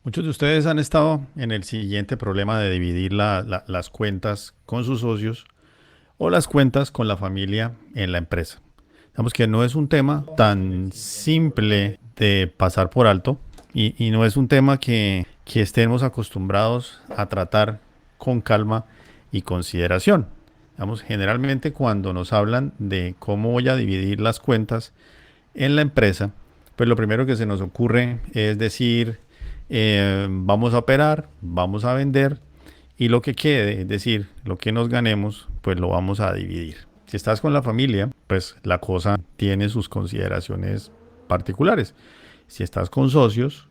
Muchos de ustedes han estado en el siguiente problema de dividir las cuentas con sus socios o las cuentas con la familia en la empresa. Digamos que no es un tema tan simple de pasar por alto y no es un tema que estemos acostumbrados a tratar con calma y consideración. Digamos, generalmente cuando nos hablan de cómo voy a dividir las cuentas en la empresa, pues lo primero que se nos ocurre es decir, vamos a operar, vamos a vender y lo que quede, es decir, lo que nos ganemos, pues lo vamos a dividir. Si estás con la familia, pues la cosa tiene sus consideraciones particulares. Si estás con socios,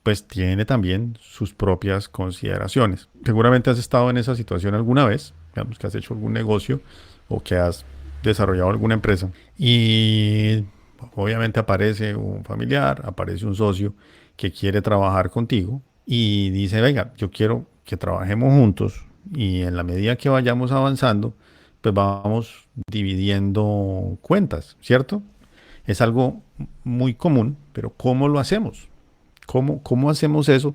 pues tiene también sus propias consideraciones. Seguramente has estado en esa situación alguna vez, digamos que has hecho algún negocio o que has desarrollado alguna empresa y obviamente aparece un familiar, aparece un socio que quiere trabajar contigo y dice, venga, yo quiero que trabajemos juntos y en la medida que vayamos avanzando, pues vamos dividiendo cuentas, ¿cierto? Es algo muy común, pero ¿cómo lo hacemos? ¿Cómo hacemos eso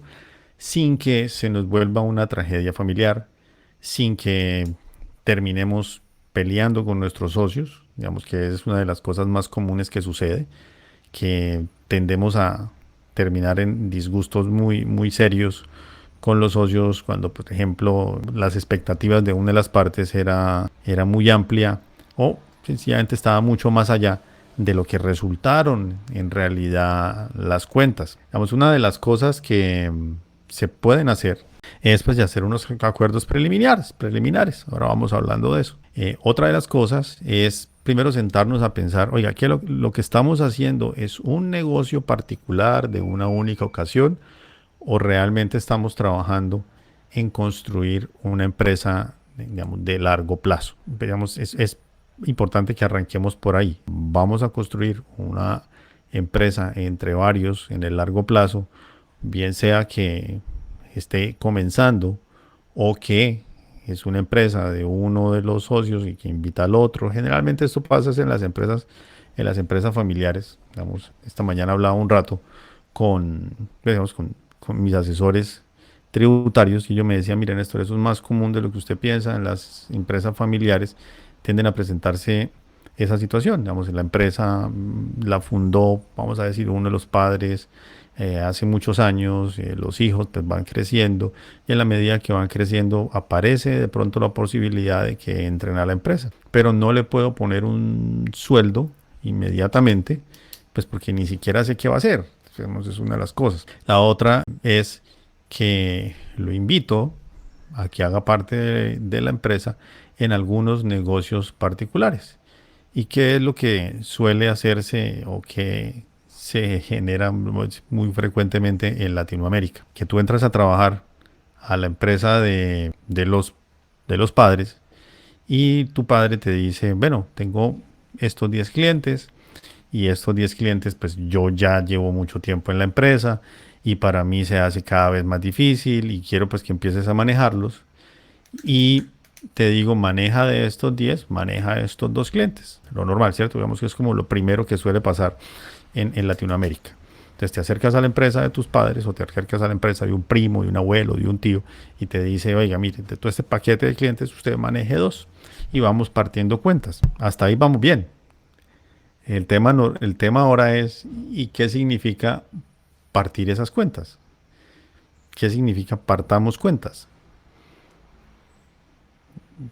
sin que se nos vuelva una tragedia familiar, sin que terminemos peleando con nuestros socios? Digamos que es una de las cosas más comunes que sucede, que tendemos a terminar en disgustos muy serios con los socios cuando, por ejemplo, las expectativas de una de las partes era muy amplia o sencillamente estaba mucho más allá de lo que resultaron en realidad las cuentas. Digamos, una de las cosas que se pueden hacer es pues de hacer unos acuerdos preliminares. Ahora vamos hablando de eso. Otra de las cosas es primero sentarnos a pensar, oiga, ¿qué lo que estamos haciendo es un negocio particular de una única ocasión o realmente estamos trabajando en construir una empresa, digamos, de largo plazo? Digamos, es importante que arranquemos por ahí. Vamos a construir una empresa entre varios en el largo plazo, bien sea que esté comenzando o que es una empresa de uno de los socios y que invita al otro. Generalmente esto pasa en las empresas familiares. Digamos, esta mañana hablaba un rato con, digamos, con mis asesores tributarios y yo me decía, miren, esto eso es más común de lo que usted piensa. En las empresas familiares tienden a presentarse esa situación. Digamos, la empresa la fundó, vamos a decir, uno de los padres hace muchos años, los hijos pues, van creciendo y en la medida que van creciendo aparece de pronto la posibilidad de que entren a la empresa. Pero no le puedo poner un sueldo inmediatamente, pues porque ni siquiera sé qué va a hacer. Digamos, es una de las cosas. La otra es que lo invito a que haga parte de la empresa en algunos negocios particulares. ¿Y qué es lo que suele hacerse o que se genera muy frecuentemente en Latinoamérica? Que tú entras a trabajar a la empresa de los padres y tu padre te dice, bueno, tengo estos 10 clientes y estos 10 clientes pues yo ya llevo mucho tiempo en la empresa y para mí se hace cada vez más difícil y quiero pues que empieces a manejarlos y te digo, maneja de estos 10 maneja estos dos clientes. Lo normal, ¿cierto? Digamos que es como lo primero que suele pasar en Latinoamérica. Entonces te acercas a la empresa de tus padres o te acercas a la empresa de un primo, de un abuelo, de un tío y te dice, oiga, mire, de todo este paquete de clientes usted maneje dos y vamos partiendo cuentas. Hasta ahí vamos bien. El tema, no, el tema ahora es, ¿y qué significa partir esas cuentas? ¿Qué significa partamos cuentas?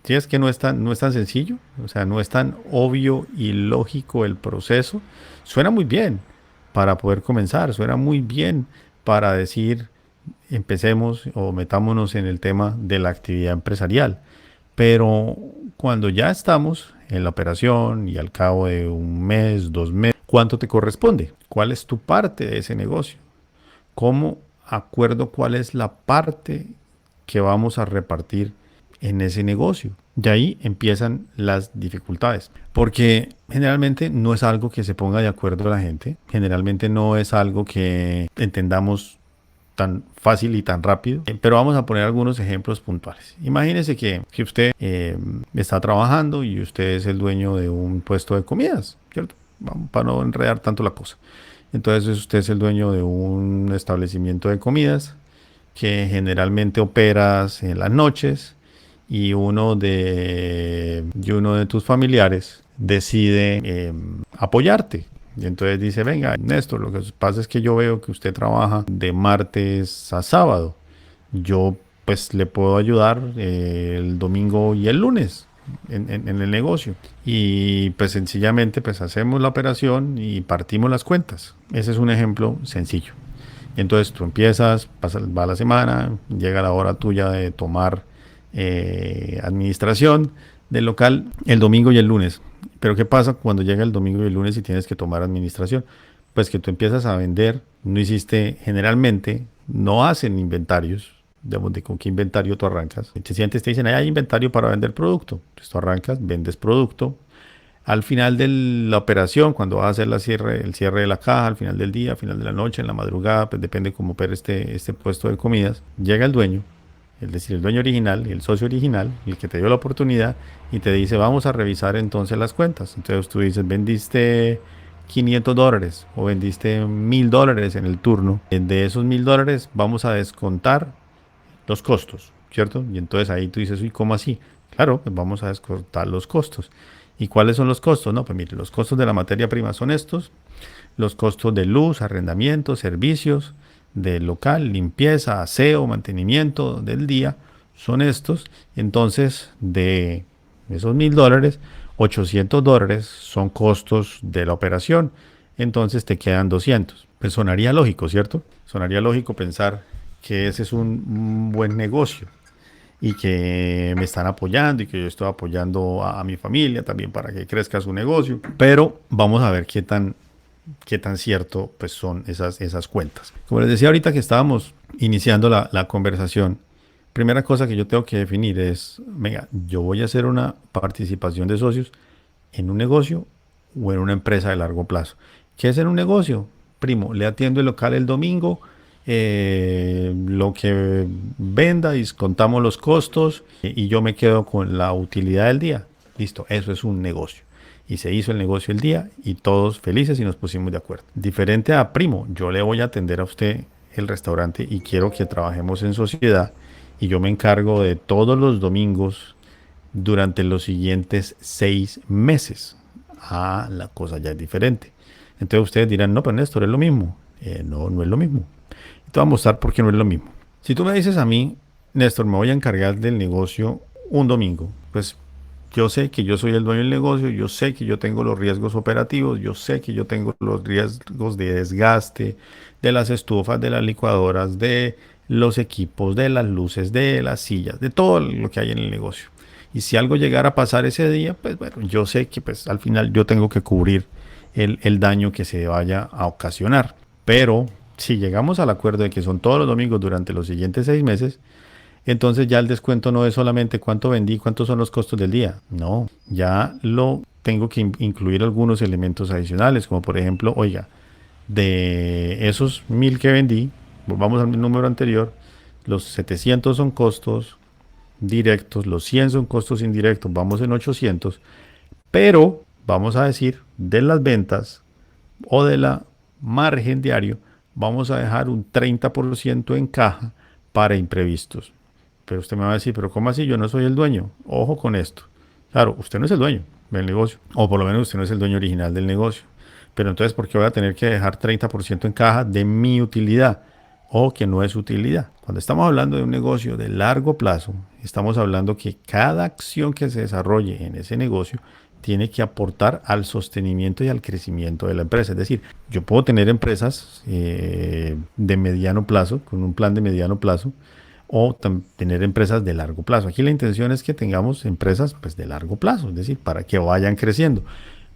Sí, es que no es tan sencillo, o sea, no es tan obvio y lógico el proceso. Suena muy bien para poder comenzar, suena muy bien para decir, empecemos o metámonos en el tema de la actividad empresarial. Pero cuando ya estamos en la operación y al cabo de un mes, 2 meses, ¿cuánto te corresponde? ¿Cuál es tu parte de ese negocio? ¿Cómo acuerdo cuál es la parte que vamos a repartir en ese negocio? De ahí empiezan las dificultades, porque generalmente no es algo que se ponga de acuerdo la gente, generalmente no es algo que entendamos tan fácil y tan rápido, pero vamos a poner algunos ejemplos puntuales. Imagínese que usted está trabajando y usted es el dueño de un puesto de comidas, ¿cierto? Vamos, para no enredar tanto la cosa. Entonces usted es el dueño de un establecimiento de comidas que generalmente operas en las noches y uno de tus familiares decide apoyarte. Y entonces dice, venga, Néstor, lo que pasa es que yo veo que usted trabaja de martes a sábado. Yo pues le puedo ayudar el domingo y el lunes en el negocio. Y pues sencillamente pues hacemos la operación y partimos las cuentas. Ese es un ejemplo sencillo. Y entonces tú empiezas, va la semana, llega la hora tuya de tomar administración del local el domingo y el lunes. Pero ¿qué pasa cuando llega el domingo y el lunes y tienes que tomar administración? Pues que tú empiezas a vender, no hiciste, generalmente no hacen inventarios, digamos, de con qué inventario tú arrancas. Antes te dicen, hay inventario para vender producto. Entonces tú arrancas, vendes producto. Al final de la operación, cuando vas a hacer el cierre de la caja, al final del día, al final de la noche, en la madrugada, pues depende cómo opere este puesto de comidas, llega el dueño, es decir, el dueño original, el socio original, el que te dio la oportunidad, y te dice, vamos a revisar entonces las cuentas. Entonces tú dices, vendiste $500 o vendiste $1000 en el turno. De esos $1000 vamos a descontar los costos, ¿cierto? Y entonces ahí tú dices, uy, ¿cómo así? Claro, pues vamos a descontar los costos. ¿Y cuáles son los costos? No, pues mire, los costos de la materia prima son estos, los costos de luz, arrendamiento, servicios, del local, limpieza, aseo, mantenimiento del día, son estos. Entonces, de esos $1000, $800 son costos de la operación. Entonces te quedan 200. Pues sonaría lógico, ¿cierto? Sonaría lógico pensar que ese es un buen negocio y que me están apoyando y que yo estoy apoyando a mi familia también para que crezca su negocio. Pero vamos a ver qué tan cierto pues son esas cuentas. Como les decía ahorita que estábamos iniciando la conversación, primera cosa que yo tengo que definir es, venga, yo voy a hacer una participación de socios en un negocio o en una empresa de largo plazo. ¿Qué es en un negocio? Primo, le atiendo el local el domingo, lo que venda, descontamos los costos y yo me quedo con la utilidad del día. Listo, eso es un negocio. Y se hizo el negocio el día y todos felices y nos pusimos de acuerdo. Diferente a primo, yo le voy a atender a usted el restaurante y quiero que trabajemos en sociedad y yo me encargo de todos los domingos durante los siguientes 6 meses. Ah, la cosa ya es diferente. Entonces ustedes dirán, no, pero Néstor, es lo mismo. No, no es lo mismo. Te voy a mostrar por qué no es lo mismo. Si tú me dices a mí, Néstor, me voy a encargar del negocio un domingo, pues yo sé que yo soy el dueño del negocio, yo sé que yo tengo los riesgos operativos, yo sé que yo tengo los riesgos de desgaste de las estufas, de las licuadoras, de los equipos, de las luces, de las sillas, de todo lo que hay en el negocio. Y si algo llegara a pasar ese día, pues bueno, yo sé que pues al final yo tengo que cubrir el daño que se vaya a ocasionar. Pero si llegamos al acuerdo de que son todos los domingos durante los siguientes 6 meses, entonces ya el descuento no es solamente cuánto vendí, cuántos son los costos del día. No, ya lo tengo que incluir algunos elementos adicionales, como por ejemplo, oiga, de esos 1000 que vendí, volvamos al número anterior, los 700 son costos directos, los 100 son costos indirectos, vamos en 800, pero vamos a decir de las ventas o de la margen diario, vamos a dejar un 30% en caja para imprevistos. Pero usted me va a decir, pero ¿cómo así? Yo no soy el dueño. Ojo con esto. Claro, usted no es el dueño del negocio, o por lo menos usted no es el dueño original del negocio. Pero entonces, ¿por qué voy a tener que dejar 30% en caja de mi utilidad? O que no es utilidad. Cuando estamos hablando de un negocio de largo plazo, estamos hablando que cada acción que se desarrolle en ese negocio tiene que aportar al sostenimiento y al crecimiento de la empresa. Es decir, yo puedo tener empresas de mediano plazo, con un plan de mediano plazo, o tener empresas de largo plazo. Aquí la intención es que tengamos empresas pues, de largo plazo, es decir, para que vayan creciendo.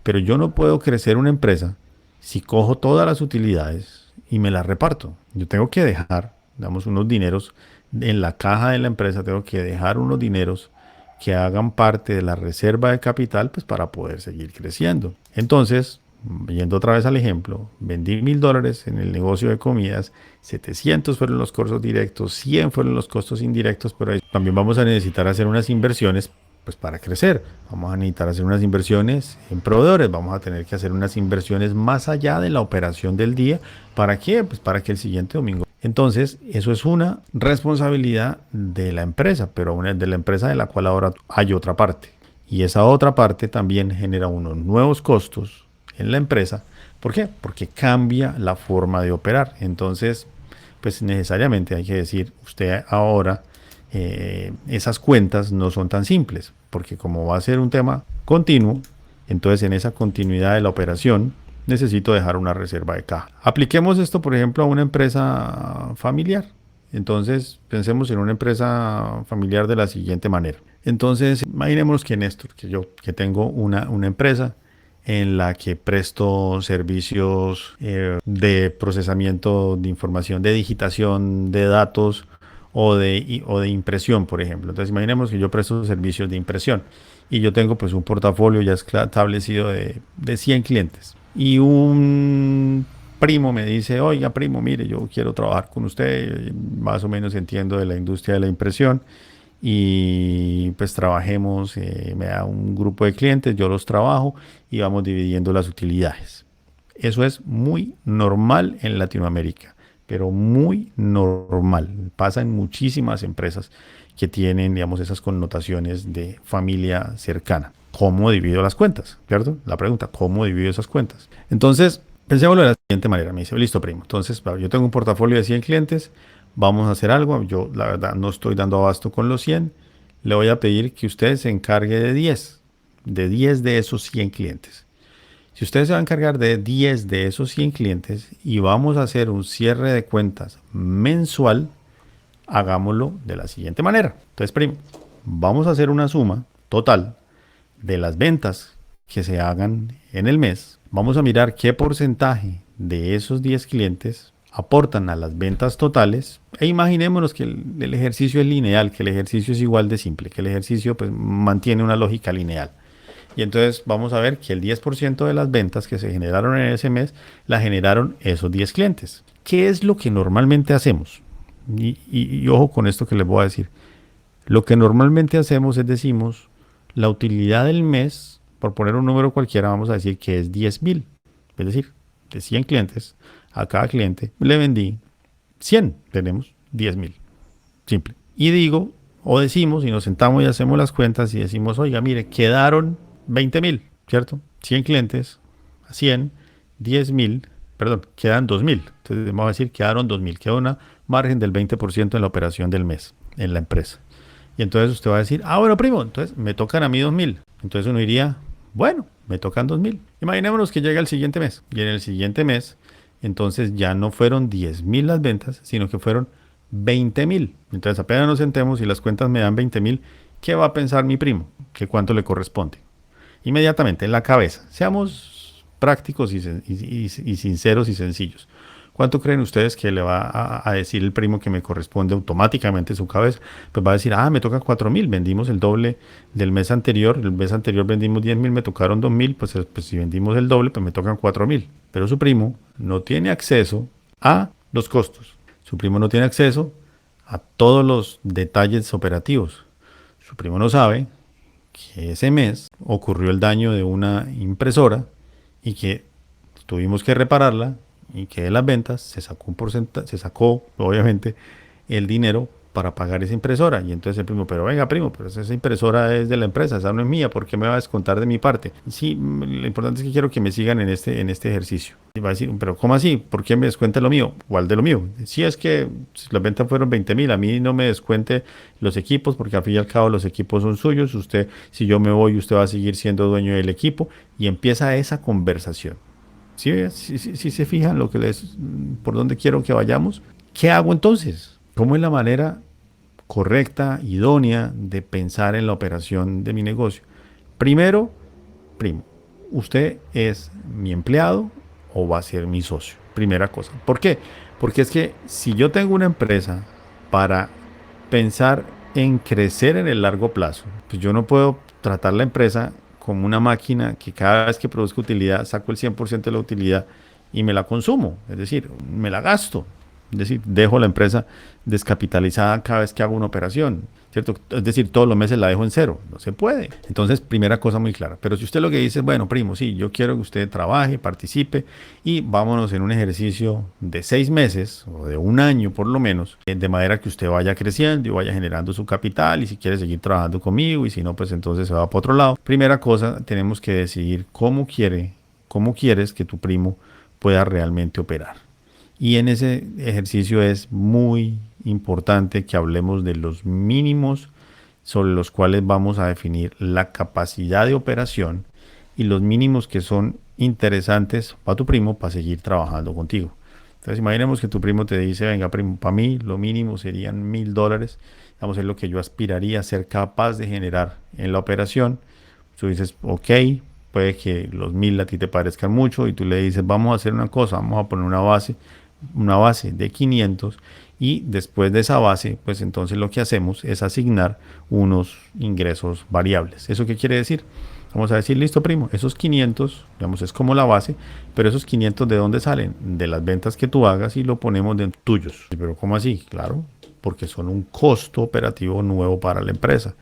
Pero yo no puedo crecer una empresa si cojo todas las utilidades y me las reparto. Yo tengo que dejar, damos unos dineros en la caja de la empresa, tengo que dejar unos dineros que hagan parte de la reserva de capital pues, para poder seguir creciendo. Entonces, yendo otra vez al ejemplo, vendí $1000 en el negocio de comidas, 700 fueron los costos directos, 100 fueron los costos indirectos, pero ahí también vamos a necesitar hacer unas inversiones Pues para crecer, vamos a necesitar hacer unas inversiones en proveedores, vamos a tener que hacer unas inversiones más allá de la operación del día. ¿Para qué? Pues para que el siguiente domingo. Entonces, eso es una responsabilidad de la empresa, pero una de la empresa de la cual ahora hay otra parte. Y esa otra parte también genera unos nuevos costos en la empresa. ¿Por qué? Porque cambia la forma de operar. Entonces, pues necesariamente hay que decir, usted ahora esas cuentas no son tan simples, porque como va a ser un tema continuo, entonces en esa continuidad de la operación necesito dejar una reserva de caja. Apliquemos esto, por ejemplo, a una empresa familiar. Entonces, pensemos en una empresa familiar de la siguiente manera. Entonces, imaginémonos que Néstor, que tengo una empresa en la que presto servicios de procesamiento de información, de digitación de datos o de impresión, por ejemplo. Entonces, imaginemos que yo presto servicios de impresión y yo tengo pues un portafolio ya establecido de 100 clientes. Y un primo me dice, oiga primo, mire, yo quiero trabajar con usted, más o menos entiendo de la industria de la impresión y pues trabajemos, me da un grupo de clientes, yo los trabajo y vamos dividiendo las utilidades. Eso es muy normal en Latinoamérica, pero muy normal. Pasa en muchísimas empresas que tienen, digamos, esas connotaciones de familia cercana. ¿Cómo divido las cuentas? ¿Cierto? La pregunta, ¿cómo divido esas cuentas? Entonces, pensémoslo de la siguiente manera. Me dice, listo, primo. Entonces, yo tengo un portafolio de 100 clientes, vamos a hacer algo. Yo, la verdad, no estoy dando abasto con los 100. Le voy a pedir que usted se encargue de 10 de esos 100 clientes. Si usted se va a encargar de 10 de esos 100 clientes y vamos a hacer un cierre de cuentas mensual, hagámoslo de la siguiente manera. Entonces, primo, vamos a hacer una suma total de las ventas que se hagan en el mes. Vamos a mirar qué porcentaje de esos 10 clientes aportan a las ventas totales e imaginémonos que el ejercicio es lineal, que el ejercicio es igual de simple, que el ejercicio pues, mantiene una lógica lineal. Y entonces vamos a ver que el 10% de las ventas que se generaron en ese mes la generaron esos 10 clientes. ¿Qué es lo que normalmente hacemos? Y ojo con esto que les voy a decir. Lo que normalmente hacemos es decimos la utilidad del mes, por poner un número cualquiera, vamos a decir que es 10.000. Es decir, de 100 clientes, a cada cliente le vendí 100, tenemos 10.000. Simple. Y digo, o decimos, y nos sentamos y hacemos las cuentas y decimos, oiga, mire, quedaron 20.000, ¿cierto? 100 clientes, a 100, 10.000, perdón, quedan 2.000. Entonces vamos a decir, quedaron 2.000, queda una margen del 20% en la operación del mes, en la empresa. Y entonces usted va a decir, bueno, primo, entonces me tocan a mí 2.000. Entonces uno diría, bueno, me tocan 2.000. Imaginémonos que llega el siguiente mes. Y en el siguiente mes, entonces ya no fueron 10.000 las ventas, sino que fueron 20.000. Entonces apenas nos sentemos y las cuentas me dan 20.000, ¿qué va a pensar mi primo? ¿Que cuánto le corresponde? Inmediatamente en la cabeza. Seamos prácticos y sinceros y sencillos. ¿Cuánto creen ustedes que le va a decir el primo que me corresponde automáticamente en su cabeza? Pues va a decir, me toca 4.000, vendimos el doble del mes anterior, el mes anterior vendimos 10.000, me tocaron 2.000, pues si vendimos el doble, pues me tocan 4.000. Pero su primo no tiene acceso a los costos. Su primo no tiene acceso a todos los detalles operativos. Su primo no sabe que ese mes ocurrió el daño de una impresora y que tuvimos que repararla y que de las ventas se sacó un porcentaje, se sacó obviamente el dinero para pagar esa impresora. Y entonces el primo, pero venga primo, pero esa impresora es de la empresa, esa no es mía, ¿por qué me va a descontar de mi parte? Sí, lo importante es que quiero que me sigan en este ejercicio. Y va a decir, pero ¿cómo así? ¿Por qué me descuenta lo mío? ¿Cuál de lo mío? Si es que las ventas fueron 20.000, a mí no me descuente los equipos, porque al fin y al cabo los equipos son suyos. Usted, si yo me voy, usted va a seguir siendo dueño del equipo. Y empieza esa conversación. Si se fijan por dónde quiero que vayamos, ¿qué hago entonces? ¿Cómo es la manera correcta, idónea de pensar en la operación de mi negocio? Primero, primo, ¿usted es mi empleado o va a ser mi socio? Primera cosa. ¿Por qué? Porque es que si yo tengo una empresa para pensar en crecer en el largo plazo, pues yo no puedo tratar la empresa como una máquina que cada vez que produzco utilidad saco el 100% de la utilidad y me la consumo, es decir, me la gasto. Es decir, dejo la empresa descapitalizada cada vez que hago una operación, ¿cierto? Es decir, todos los meses la dejo en cero. No se puede. Entonces, primera cosa muy clara. Pero si usted lo que dice es, bueno, primo, sí, yo quiero que usted trabaje, participe y vámonos en un ejercicio de 6 meses o de un año por lo menos, de manera que usted vaya creciendo y vaya generando su capital y si quiere seguir trabajando conmigo y si no, pues entonces se va para otro lado. Primera cosa, tenemos que decidir cómo quieres que tu primo pueda realmente operar. Y en ese ejercicio es muy importante que hablemos de los mínimos sobre los cuales vamos a definir la capacidad de operación y los mínimos que son interesantes para tu primo para seguir trabajando contigo. Entonces imaginemos que tu primo te dice, venga primo, para mí lo mínimo serían $1000, vamos, es lo que yo aspiraría a ser capaz de generar en la operación. Tú dices, ok, puede que los 1000 a ti te parezcan mucho y tú le dices, vamos a hacer una cosa, vamos a poner una base de 500 y después de esa base, pues entonces lo que hacemos es asignar unos ingresos variables. ¿Eso qué quiere decir? Vamos a decir, listo primo, esos 500, digamos, es como la base, pero esos 500 ¿de dónde salen? De las ventas que tú hagas y lo ponemos de tuyos. Pero ¿cómo así? Claro, porque son un costo operativo nuevo para la empresa.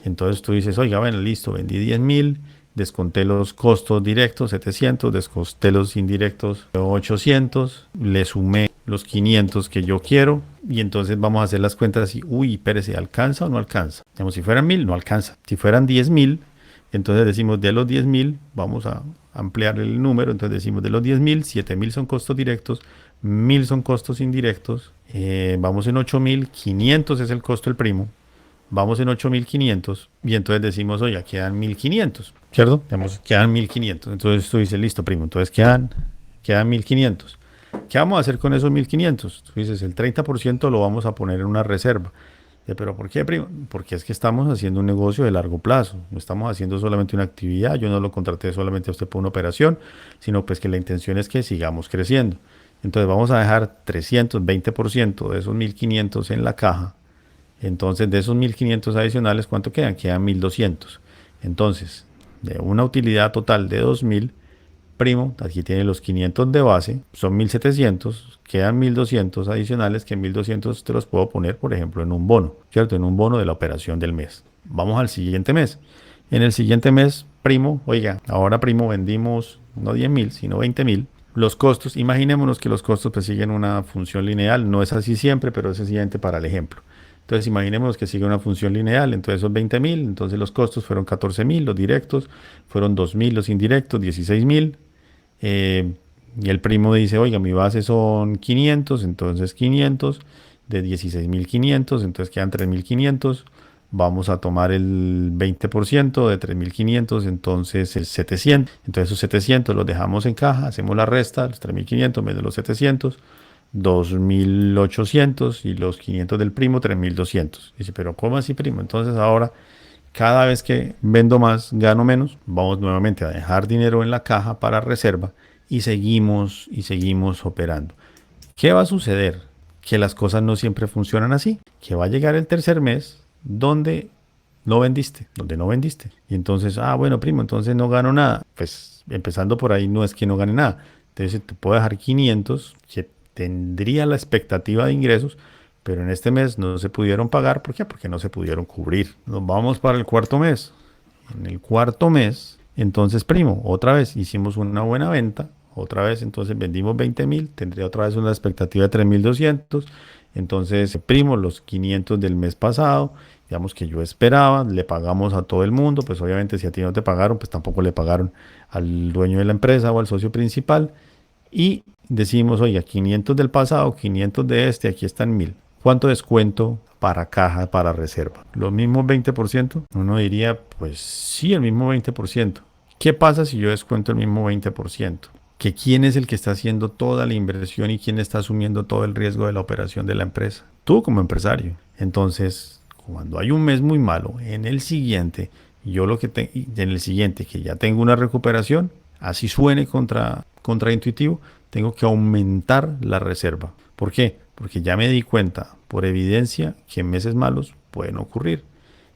Entonces tú dices, oiga, bueno, listo, vendí 10,000, desconté los costos directos, 700, desconté los indirectos, 800, le sumé los 500 que yo quiero y entonces vamos a hacer las cuentas así, uy, espérese, ¿alcanza o no alcanza? Digamos, si fueran 1000, no alcanza. Si fueran 10,000, entonces decimos de los 10,000, vamos a ampliar el número, entonces decimos de los 10,000, 7,000 son costos directos, 1,000 son costos indirectos, vamos en 8,000, 500 es el costo del primo, vamos en 8,500 y entonces decimos, oye, quedan 1,500, ¿cierto? Digamos, quedan 1,500. Entonces tú dices, listo, primo, entonces quedan 1,500. ¿Qué vamos a hacer con esos 1,500? Tú dices, el 30% lo vamos a poner en una reserva. ¿Pero por qué, primo? Porque es que estamos haciendo un negocio de largo plazo. No estamos haciendo solamente una actividad. Yo no lo contraté solamente a usted por una operación, sino pues que la intención es que sigamos creciendo. Entonces vamos a dejar 320% de esos 1,500 en la caja. Entonces, de esos 1,500 adicionales, ¿cuánto quedan? Quedan 1,200. Entonces, de una utilidad total de 2,000, primo, aquí tiene los 500 de base, son 1,700, quedan 1,200 adicionales, que 1,200 te los puedo poner, por ejemplo, en un bono, ¿cierto? En un bono de la operación del mes. Vamos al siguiente mes. En el siguiente mes, primo, oiga, ahora primo, vendimos no 10,000, sino 20,000. Los costos, imaginémonos que los costos pues siguen una función lineal, no es así siempre, pero es siguiente para el ejemplo. Entonces imaginemos que sigue una función lineal, entonces esos 20,000, entonces los costos fueron 14,000, los directos, fueron 2,000 los indirectos, 16,000. Y el primo dice, oiga, mi base son 500, entonces 500 de 16,500, entonces quedan 3,500. Vamos a tomar el 20% de 3,500, entonces el 700. Entonces esos 700 los dejamos en caja, hacemos la resta, los 3,500 menos los 700. 2,800 y los 500 del primo, 3,200. Dice, pero ¿cómo así, primo? Entonces ahora, cada vez que vendo más, gano menos. Vamos nuevamente a dejar dinero en la caja para reserva y seguimos operando. ¿Qué va a suceder? Que las cosas no siempre funcionan así. Que va a llegar el tercer mes donde no vendiste. Y entonces, bueno, primo, entonces no gano nada. Pues empezando por ahí, no es que no gane nada. Entonces te puedo dejar 500, que tendría la expectativa de ingresos, pero en este mes no se pudieron pagar. ¿Por qué? Porque no se pudieron cubrir. Nos vamos para el cuarto mes. En el cuarto mes, entonces, primo, otra vez hicimos una buena venta. Otra vez, entonces vendimos 20,000. Tendría otra vez una expectativa de 3,200. Entonces, primo, los 500 del mes pasado, digamos que yo esperaba, le pagamos a todo el mundo. Pues obviamente si a ti no te pagaron, pues tampoco le pagaron al dueño de la empresa o al socio principal. Y decimos, oiga, 500 del pasado, 500 de este, aquí están 1,000. ¿Cuánto descuento para caja, para reserva? ¿Los mismos 20%? Uno diría, pues sí, el mismo 20%. ¿Qué pasa si yo descuento el mismo 20%? Que quién es el que está haciendo toda la inversión y quién está asumiendo todo el riesgo de la operación de la empresa. Tú como empresario. Entonces, cuando hay un mes muy malo, en el siguiente, en el siguiente que ya tengo una recuperación, así suene contraintuitivo, tengo que aumentar la reserva. ¿Por qué? Porque ya me di cuenta, por evidencia, que en meses malos pueden ocurrir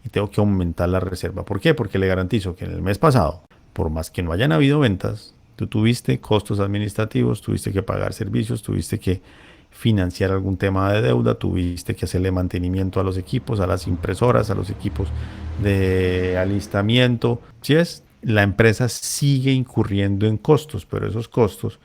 y tengo que aumentar la reserva. ¿Por qué? Porque le garantizo que en el mes pasado, por más que no hayan habido ventas, tú tuviste costos administrativos, tuviste que pagar servicios, tuviste que financiar algún tema de deuda, tuviste que hacerle mantenimiento a los equipos, a las impresoras, a los equipos de alistamiento. Si es, la empresa sigue incurriendo en costos, pero esos costos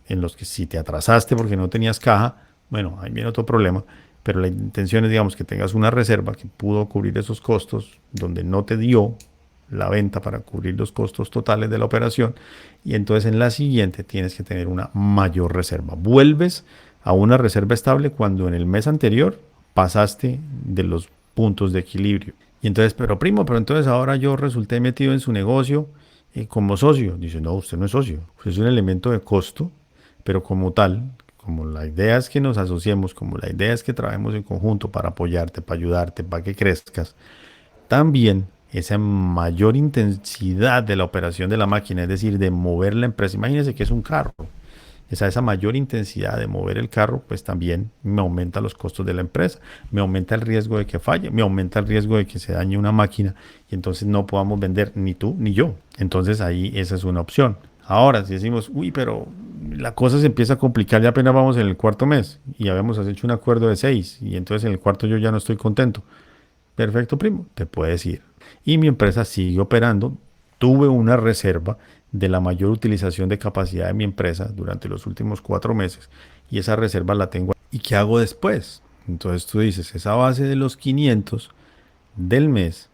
en los que si te atrasaste porque no tenías caja, bueno, ahí viene otro problema, pero la intención es, digamos, que tengas una reserva que pudo cubrir esos costos, donde no te dio la venta para cubrir los costos totales de la operación, y entonces en la siguiente tienes que tener una mayor reserva. Vuelves a una reserva estable cuando en el mes anterior pasaste de los puntos de equilibrio. Y entonces, pero primo, pero entonces ahora yo resulté metido en su negocio como socio. Dice, no, usted no es socio, usted es un elemento de costo, pero como tal, como la idea es que nos asociemos, como la idea es que trabajemos en conjunto para apoyarte, para ayudarte, para que crezcas, también esa mayor intensidad de la operación de la máquina, es decir, de mover la empresa. Imagínense que es un carro. Esa mayor intensidad de mover el carro, pues también me aumenta los costos de la empresa, me aumenta el riesgo de que falle, me aumenta el riesgo de que se dañe una máquina y entonces no podamos vender ni tú ni yo. Entonces ahí esa es una opción. Ahora, si decimos, uy, pero la cosa se empieza a complicar, ya apenas vamos en el cuarto mes y habíamos hecho un acuerdo de 6 y entonces en el cuarto yo ya no estoy contento. Perfecto, primo, te puedes ir. Y mi empresa sigue operando. Tuve una reserva de la mayor utilización de capacidad de mi empresa durante los últimos 4 meses y esa reserva la tengo. ¿Y qué hago después? Entonces tú dices, esa base de los 500 del mes,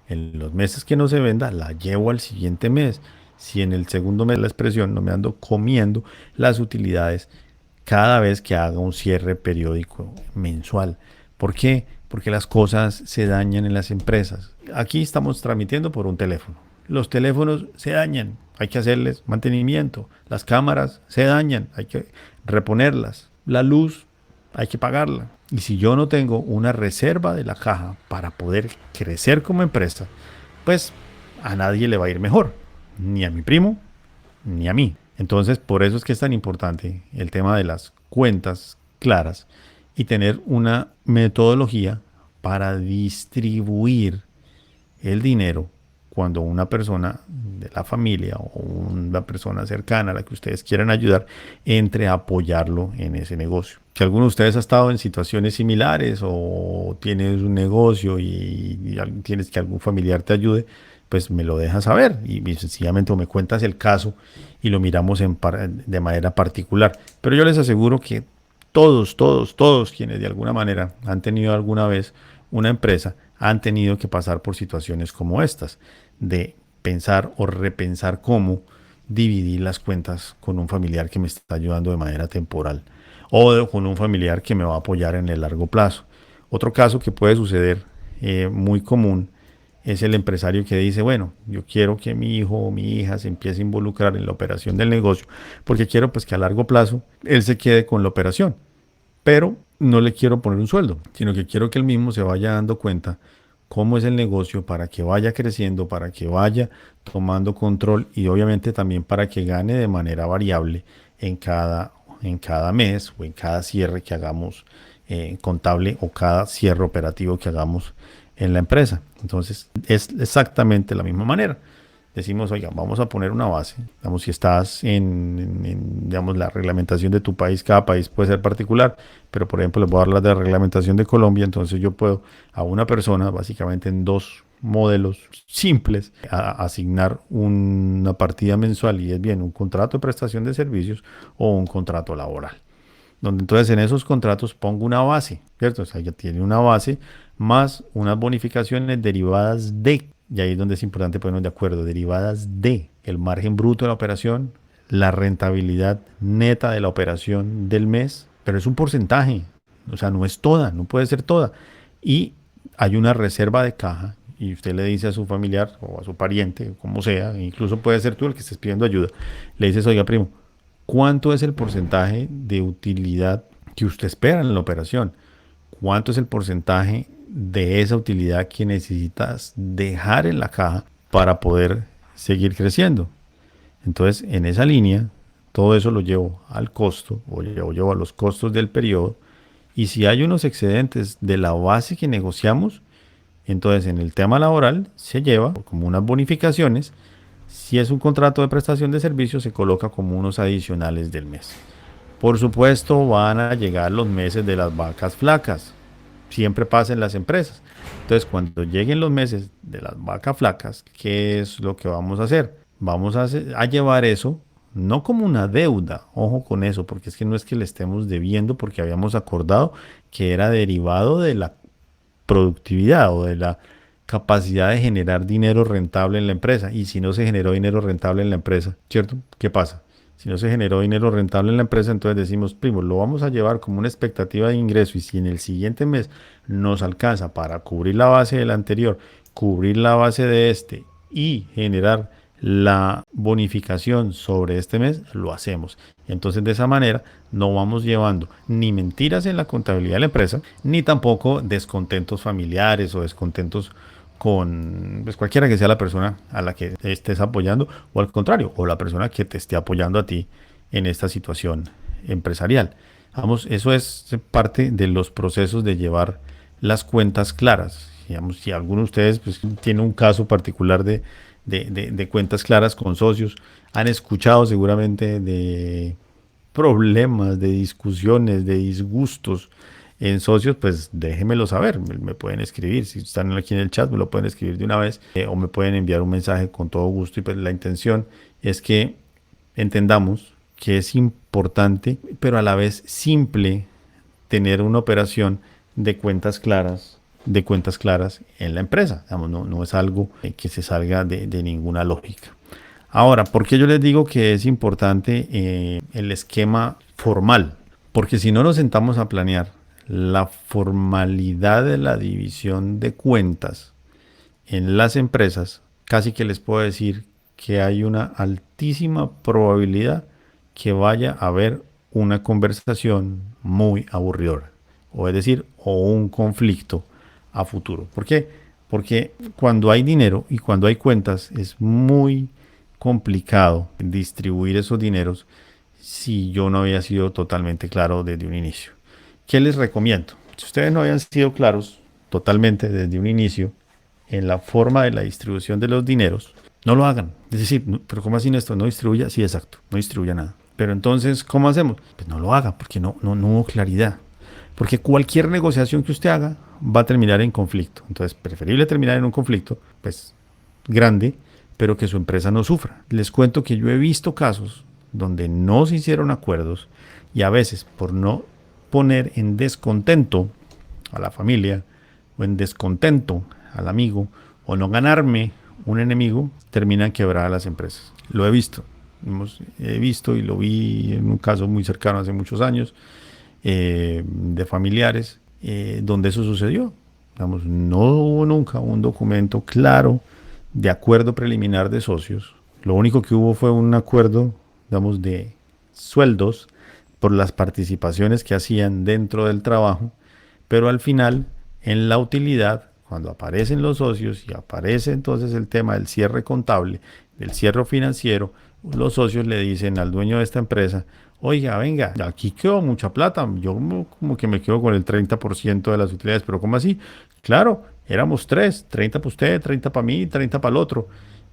en los meses que no se venda, la llevo al siguiente mes. Si en el segundo mes la expresión no me ando comiendo las utilidades cada vez que haga un cierre periódico mensual. ¿Por qué? Porque las cosas se dañan en las empresas. Aquí estamos transmitiendo por un teléfono. Los teléfonos se dañan, hay que hacerles mantenimiento. Las cámaras se dañan, hay que reponerlas. La luz hay que pagarla. Y si yo no tengo una reserva de la caja para poder crecer como empresa, pues a nadie le va a ir mejor. Ni a mi primo, ni a mí. Entonces, por eso es que es tan importante el tema de las cuentas claras y tener una metodología para distribuir el dinero cuando una persona de la familia o una persona cercana a la que ustedes quieran ayudar entre a apoyarlo en ese negocio. Si alguno de ustedes ha estado en situaciones similares o tienes un negocio y tienes que algún familiar te ayude, pues me lo dejas saber y sencillamente me cuentas el caso y lo miramos de manera particular. Pero yo les aseguro que todos quienes de alguna manera han tenido alguna vez una empresa, han tenido que pasar por situaciones como estas, de pensar o repensar cómo dividir las cuentas con un familiar que me está ayudando de manera temporal con un familiar que me va a apoyar en el largo plazo. Otro caso que puede suceder muy común es el empresario que dice, bueno, yo quiero que mi hijo o mi hija se empiece a involucrar en la operación del negocio porque quiero pues que a largo plazo él se quede con la operación, pero no le quiero poner un sueldo, sino que quiero que él mismo se vaya dando cuenta cómo es el negocio para que vaya creciendo, para que vaya tomando control y obviamente también para que gane de manera variable en cada mes o en cada cierre que hagamos contable o cada cierre operativo que hagamos en la empresa. Entonces es exactamente la misma manera. Decimos, oiga, vamos a poner una base. Digamos, si estás digamos, la reglamentación de tu país, cada país puede ser particular, pero por ejemplo, les voy a dar la de reglamentación de Colombia, entonces yo puedo a una persona, básicamente en dos modelos simples, asignar una partida mensual y es bien un contrato de prestación de servicios o un contrato laboral. Donde entonces en esos contratos pongo una base, ¿cierto? O sea, ya tiene una base más unas bonificaciones derivadas de, y ahí es donde es importante ponernos de acuerdo, derivadas de el margen bruto de la operación, la rentabilidad neta de la operación del mes, pero es un porcentaje, o sea, no es toda, no puede ser toda. Y hay una reserva de caja y usted le dice a su familiar o a su pariente, como sea, incluso puede ser tú el que estés pidiendo ayuda, le dices, oiga, primo, ¿cuánto es el porcentaje de utilidad que usted espera en la operación? ¿Cuánto es el porcentaje de esa utilidad que necesitas dejar en la caja para poder seguir creciendo? Entonces, en esa línea, todo eso lo llevo al costo o lo llevo a los costos del periodo. Y si hay unos excedentes de la base que negociamos, entonces en el tema laboral se lleva como unas bonificaciones. Si es un contrato de prestación de servicios, se coloca como unos adicionales del mes. Por supuesto, van a llegar los meses de las vacas flacas. Siempre pasa en las empresas. Entonces, cuando lleguen los meses de las vacas flacas, ¿qué es lo que vamos a hacer? Vamos a llevar eso, no como una deuda, ojo con eso, porque es que no es que le estemos debiendo, porque habíamos acordado que era derivado de la productividad o de la capacidad de generar dinero rentable en la empresa. Y si no se generó dinero rentable en la empresa, ¿cierto? ¿Qué pasa? Si no se generó dinero rentable en la empresa, entonces decimos, primo, lo vamos a llevar como una expectativa de ingreso y si en el siguiente mes nos alcanza para cubrir la base del anterior, cubrir la base de este y generar la bonificación sobre este mes, lo hacemos. Entonces de esa manera no vamos llevando ni mentiras en la contabilidad de la empresa, ni tampoco descontentos familiares o descontentos con pues, cualquiera que sea la persona a la que estés apoyando o al contrario, o la persona que te esté apoyando a ti en esta situación empresarial. Vamos, eso es parte de los procesos de llevar las cuentas claras. Digamos, si alguno de ustedes pues, tiene un caso particular de cuentas claras con socios, han escuchado seguramente de problemas, de discusiones, de disgustos en socios, pues déjenmelo saber, me pueden escribir, si están aquí en el chat me lo pueden escribir de una vez o me pueden enviar un mensaje con todo gusto y pues la intención es que entendamos que es importante, pero a la vez simple tener una operación de cuentas claras en la empresa. Digamos, no, no es algo que se salga de ninguna lógica. Ahora, ¿por qué yo les digo que es importante el esquema formal? Porque si no nos sentamos a planear la formalidad de la división de cuentas en las empresas, casi que les puedo decir que hay una altísima probabilidad que vaya a haber una conversación muy aburridora, o es decir, o un conflicto a futuro. ¿Por qué? Porque cuando hay dinero y cuando hay cuentas es muy complicado distribuir esos dineros si yo no había sido totalmente claro desde un inicio. ¿Qué les recomiendo? Si ustedes no habían sido claros totalmente desde un inicio en la forma de la distribución de los dineros, no lo hagan. Es decir, pero ¿cómo así esto? ¿No distribuya? Sí, exacto, no distribuya nada. Pero entonces, ¿cómo hacemos? Pues no lo haga porque no hubo claridad. Porque cualquier negociación que usted haga va a terminar en conflicto. Entonces, preferible terminar en un conflicto, pues, grande, pero que su empresa no sufra. Les cuento que yo he visto casos donde no se hicieron acuerdos y a veces por no poner en descontento a la familia o en descontento al amigo o no ganarme un enemigo, terminan quebradas las empresas. Lo he visto. He visto y lo vi en un caso muy cercano hace muchos años de familiares donde eso sucedió. Digamos, no hubo nunca un documento claro de acuerdo preliminar de socios. Lo único que hubo fue un acuerdo, digamos, de sueldos por las participaciones que hacían dentro del trabajo, pero al final, en la utilidad, cuando aparecen los socios y aparece entonces el tema del cierre contable, del cierre financiero, los socios le dicen al dueño de esta empresa, oiga, venga, aquí quedó mucha plata, yo como que me quedo con el 30% de las utilidades, pero ¿cómo así? Claro, éramos tres, 30 para usted, 30 para mí, 30 para el otro.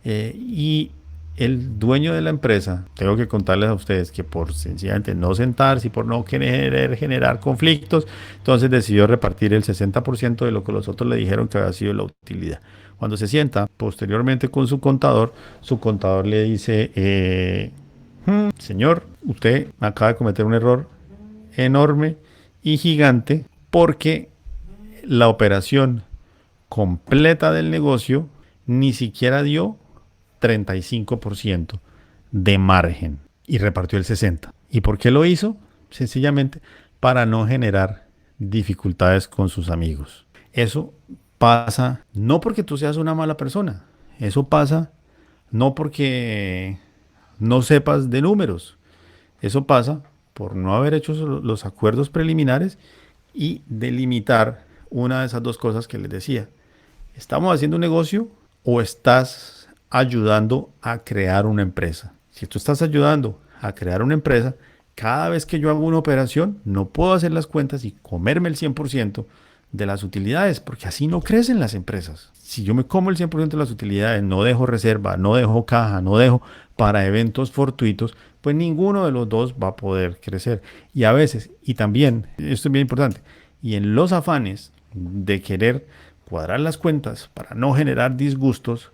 Y el dueño de la empresa, tengo que contarles a ustedes que por sencillamente no sentarse y por no querer generar conflictos, entonces decidió repartir el 60% de lo que los otros le dijeron que había sido la utilidad. Cuando se sienta posteriormente con su contador le dice, señor, usted acaba de cometer un error enorme y gigante porque la operación completa del negocio ni siquiera dio 35% de margen y repartió el 60%. ¿Y por qué lo hizo? Sencillamente para no generar dificultades con sus amigos. Eso pasa no porque tú seas una mala persona, eso pasa no porque no sepas de números, eso pasa por no haber hecho los acuerdos preliminares y delimitar una de esas dos cosas que les decía. ¿Estamos haciendo un negocio o estás ayudando a crear una empresa? Si tú estás ayudando a crear una empresa, cada vez que yo hago una operación, no puedo hacer las cuentas y comerme el 100% de las utilidades, porque así no crecen las empresas. Si yo me como el 100% de las utilidades, no dejo reserva, no dejo caja, no dejo para eventos fortuitos, pues ninguno de los dos va a poder crecer. Y a veces, y también, esto es bien importante, y en los afanes de querer cuadrar las cuentas para no generar disgustos,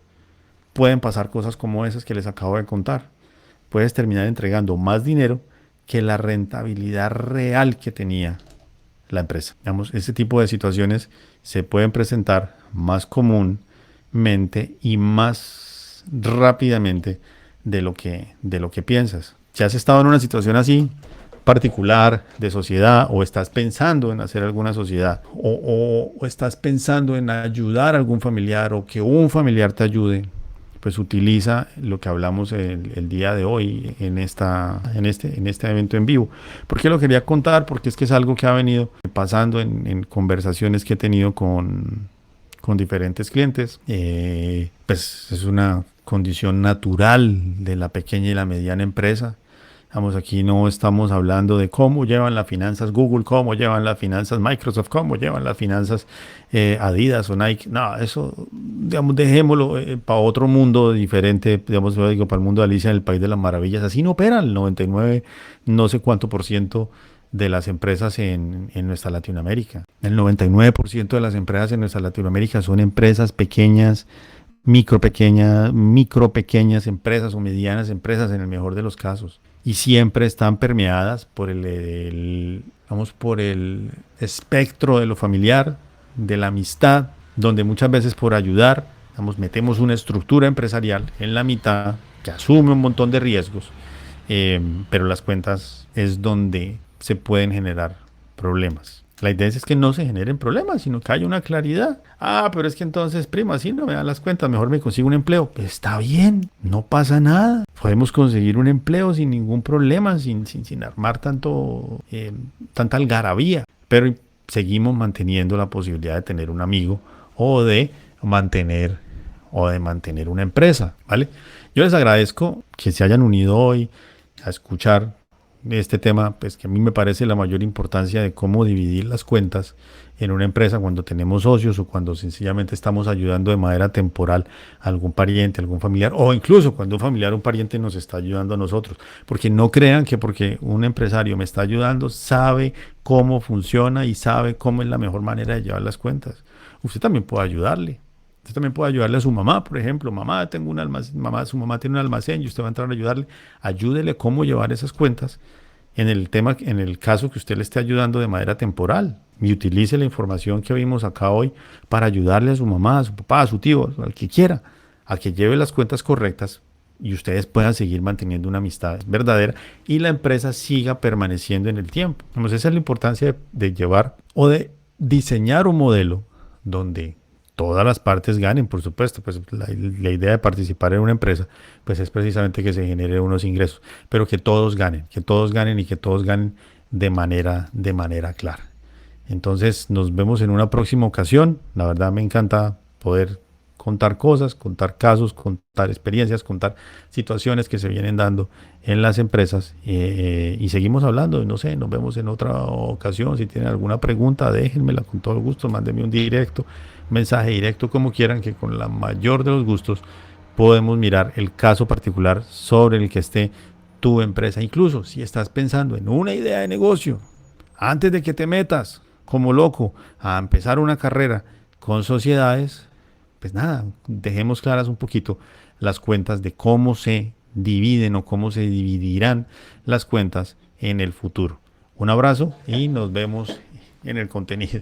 pueden pasar cosas como esas que les acabo de contar. Puedes terminar entregando más dinero que la rentabilidad real que tenía la empresa. Digamos, este tipo de situaciones se pueden presentar más comúnmente y más rápidamente de lo que piensas. Si has estado en una situación así particular de sociedad o estás pensando en hacer alguna sociedad o estás pensando en ayudar a algún familiar o que un familiar te ayude, pues utiliza lo que hablamos el día de hoy en este evento en vivo. ¿Por qué lo quería contar? Porque es que es algo que ha venido pasando en conversaciones que he tenido con diferentes clientes. Pues es una condición natural de la pequeña y la mediana empresa. Vamos, aquí no estamos hablando de cómo llevan las finanzas Google, cómo llevan las finanzas Microsoft, cómo llevan las finanzas Adidas o Nike. No, eso, digamos, dejémoslo para otro mundo diferente, digamos, yo digo, para el mundo de Alicia en el País de las Maravillas. Así no operan el 99, no sé cuánto por ciento de las empresas en nuestra Latinoamérica. El 99% de las empresas en nuestra Latinoamérica son empresas pequeñas, micro pequeñas empresas o medianas empresas en el mejor de los casos. Y siempre están permeadas por vamos, por el espectro de lo familiar, de la amistad, donde muchas veces por ayudar, vamos, metemos una estructura empresarial en la mitad que asume un montón de riesgos, pero las cuentas es donde se pueden generar problemas. La idea es que no se generen problemas, sino que haya una claridad. Ah, pero es que entonces, prima, si no me dan las cuentas, mejor me consigo un empleo. Pues está bien, no pasa nada. Podemos conseguir un empleo sin ningún problema, sin armar tanta algarabía. Pero seguimos manteniendo la posibilidad de tener un amigo o de mantener una empresa, ¿vale? Yo les agradezco que se hayan unido hoy a escuchar este tema, pues que a mí me parece la mayor importancia de cómo dividir las cuentas en una empresa cuando tenemos socios o cuando sencillamente estamos ayudando de manera temporal a algún pariente, algún familiar, o incluso cuando un familiar o un pariente nos está ayudando a nosotros. Porque no crean que porque un empresario me está ayudando, sabe cómo funciona y sabe cómo es la mejor manera de llevar las cuentas. Usted también puede ayudarle. Usted también puede ayudarle a su mamá, por ejemplo. Mamá, tengo un almacén, su mamá tiene un almacén y usted va a entrar a ayudarle. Ayúdele cómo llevar esas cuentas en el caso que usted le esté ayudando de manera temporal. Y utilice la información que vimos acá hoy para ayudarle a su mamá, a su papá, a su tío, al que quiera, a que lleve las cuentas correctas y ustedes puedan seguir manteniendo una amistad verdadera y la empresa siga permaneciendo en el tiempo. Entonces, esa es la importancia de llevar o de diseñar un modelo donde todas las partes ganen, por supuesto. Pues la idea de participar en una empresa pues es precisamente que se genere unos ingresos, pero que todos ganen y que todos ganen de manera clara. Entonces nos vemos en una próxima ocasión. La verdad me encanta poder contar cosas, contar casos, contar experiencias, contar situaciones que se vienen dando en las empresas y seguimos hablando. No sé, nos vemos en otra ocasión. Si tienen alguna pregunta, déjenmela con todo el gusto, mándenme un mensaje directo, como quieran, que con la mayor de los gustos podemos mirar el caso particular sobre el que esté tu empresa. Incluso si estás pensando en una idea de negocio, antes de que te metas como loco a empezar una carrera con sociedades, pues nada, dejemos claras un poquito las cuentas de cómo se dividen o cómo se dividirán las cuentas en el futuro. Un abrazo y nos vemos en el contenido.